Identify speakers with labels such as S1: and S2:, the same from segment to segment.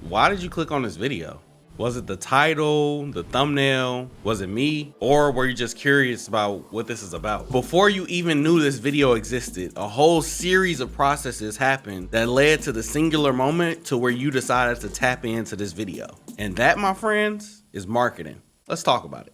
S1: why did you click on this video? Was it the title, the thumbnail? Was it me? Or were you just curious about what this is about? Before you even knew this video existed, a whole series of processes happened that led to the singular moment to where you decided to tap into this video. And that, my friends, is marketing. Let's talk about it.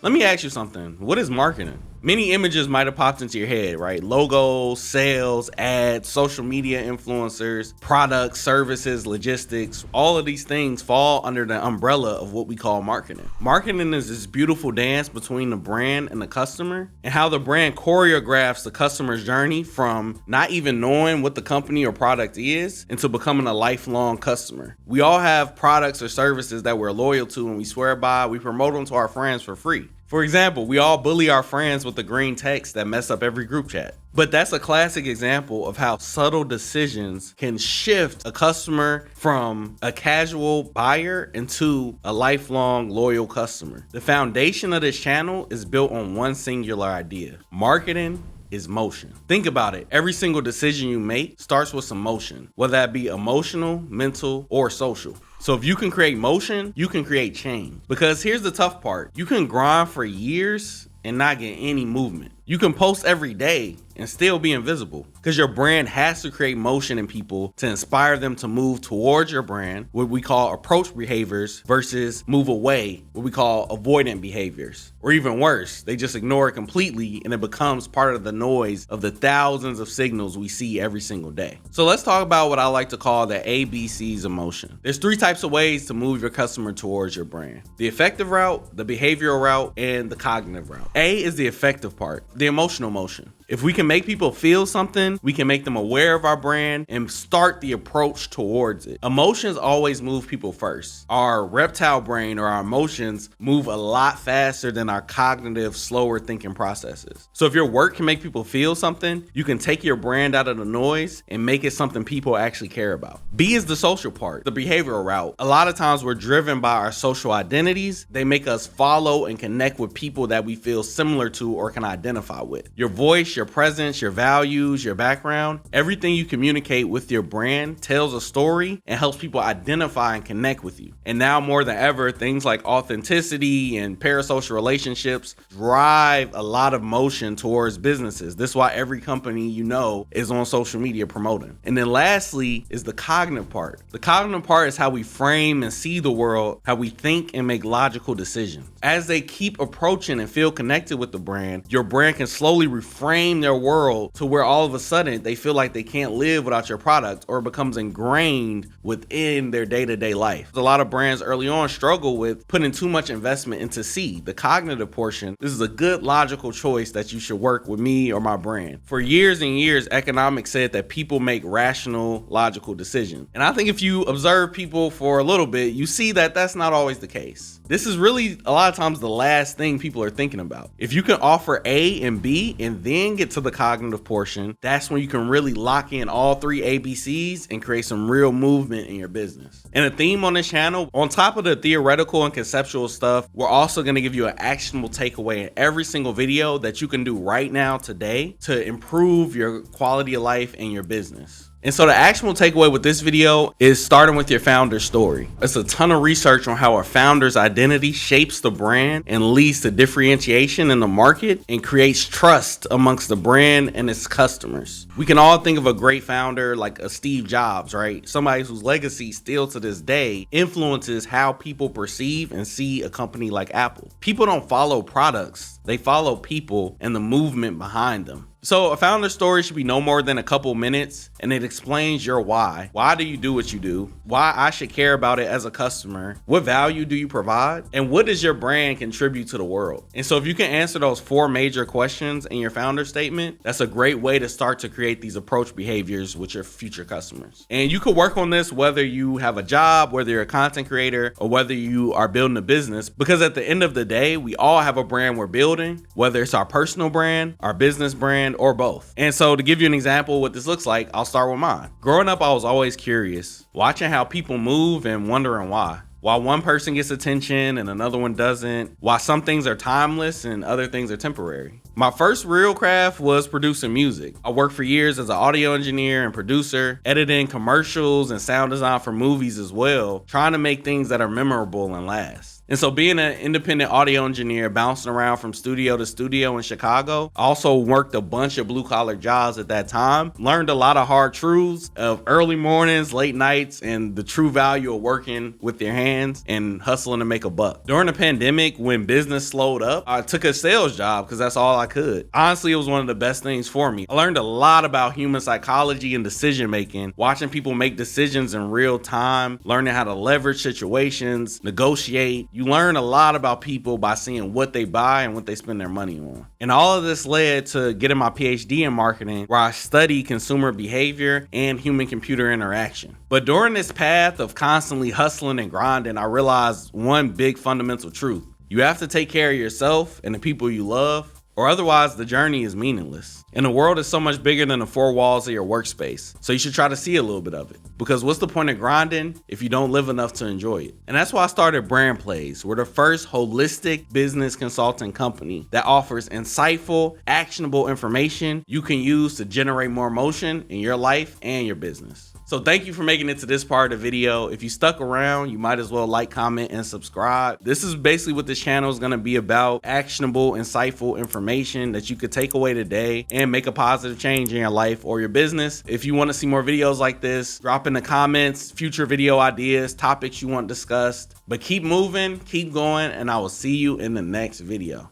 S1: Let me ask you something. What is marketing? Many images might have popped into your head, right? Logos, sales, ads, social media influencers, products, services, logistics. All of these things fall under the umbrella of what we call marketing. Marketing is this beautiful dance between the brand and the customer, and how the brand choreographs the customer's journey from not even knowing what the company or product is into becoming a lifelong customer. We all have products or services that we're loyal to and we swear by. We promote them to our friends for free. For example, we all bully our friends with the green text that mess up every group chat. But that's a classic example of how subtle decisions can shift a customer from a casual buyer into a lifelong loyal customer. The foundation of this channel is built on one singular idea: marketing is motion. Think about it. Every single decision you make starts with some motion, whether that be emotional, mental, or social. So if you can create motion, you can create change. Because here's the tough part. You can grind for years and not get any movement. You can post every day and still be invisible, because your brand has to create motion in people to inspire them to move towards your brand, what we call approach behaviors, versus move away, what we call avoidant behaviors. Or even worse, they just ignore it completely and it becomes part of the noise of the thousands of signals we see every single day. So let's talk about what I like to call the ABCs of motion. There's three types of ways to move your customer towards your brand: the affective route, the behavioral route, and the cognitive route. A is the affective part, the emotional motion. If we can make people feel something, we can make them aware of our brand and start the approach towards it. Emotions always move people first. Our reptile brain, or our emotions, move a lot faster than our cognitive, slower thinking processes. So if your work can make people feel something, you can take your brand out of the noise and make it something people actually care about. B is the social part, the behavioral route. A lot of times we're driven by our social identities. They make us follow and connect with people that we feel similar to or can identify with. Your voice, your presence, your values, your background, everything you communicate with your brand tells a story and helps people identify and connect with you. And now more than ever, things like authenticity and parasocial relationships drive a lot of motion towards businesses. This is why every company you know is on social media promoting. And then lastly is the cognitive part. The cognitive part is how we frame and see the world, how we think and make logical decisions. As they keep approaching and feel connected with the brand, your brand can slowly reframe their world to where all of a sudden they feel like they can't live without your product, or it becomes ingrained within their day-to-day life. A lot of brands early on struggle with putting too much investment into C, the cognitive portion. This is a good logical choice that you should work with me or my brand. For years and years, economics said that people make rational, logical decisions. And I think if you observe people for a little bit, you see that that's not always the case. This is really a lot of times the last thing people are thinking about. If you can offer A and B and then get to the cognitive portion, that's when you can really lock in all three ABCs and create some real movement in your business. And a theme on this channel, on top of the theoretical and conceptual stuff, we're also going to give you an actionable takeaway in every single video that you can do right now today to improve your quality of life and your business. And so the actionable takeaway with this video is starting with your founder's story. It's a ton of research on how a founder's identity shapes the brand and leads to differentiation in the market and creates trust amongst the brand and its customers. We can all think of a great founder like a Steve Jobs, right? Somebody whose legacy still to this day influences how people perceive and see a company like Apple. People don't follow products, they follow people and the movement behind them. So a founder story should be no more than a couple minutes, and it explains your why. Why do you do what you do? Why I should care about it as a customer? What value do you provide? And what does your brand contribute to the world? And so if you can answer those four major questions in your founder statement, that's a great way to start to create these approach behaviors with your future customers. And you could work on this whether you have a job, whether you're a content creator, or whether you are building a business, because at the end of the day, we all have a brand we're building, whether it's our personal brand, our business brand, or both. And so to give you an example of what this looks like, I'll start with mine. Growing up, I was always curious, watching how people move and wondering why. Why one person gets attention and another one doesn't. Why some things are timeless and other things are temporary. My first real craft was producing music. I worked for years as an audio engineer and producer, editing commercials and sound design for movies as well, trying to make things that are memorable and last. And so being an independent audio engineer, bouncing around from studio to studio in Chicago, I also worked a bunch of blue collar jobs at that time, learned a lot of hard truths of early mornings, late nights, and the true value of working with your hands and hustling to make a buck. During the pandemic, when business slowed up, I took a sales job because that's all I could. Honestly, it was one of the best things for me. I learned a lot about human psychology and decision making, watching people make decisions in real time, learning how to leverage situations, negotiate. You learn a lot about people by seeing what they buy and what they spend their money on. And all of this led to getting my PhD in marketing, where I study consumer behavior and human computer interaction. But during this path of constantly hustling and grinding, I realized one big fundamental truth. You have to take care of yourself and the people you love, or otherwise the journey is meaningless. And the world is so much bigger than the four walls of your workspace. So you should try to see a little bit of it. Because what's the point of grinding if you don't live enough to enjoy it? And that's why I started Brand Plays. We're the first holistic business consulting company that offers insightful, actionable information you can use to generate more motion in your life and your business. So thank you for making it to this part of the video. If you stuck around, you might as well like, comment, and subscribe. This is basically what this channel is going to be about: actionable, insightful information that you could take away today and make a positive change in your life or your business. If you want to see more videos like this, drop in the comments, future video ideas, topics you want discussed. But keep moving, keep going, and I will see you in the next video.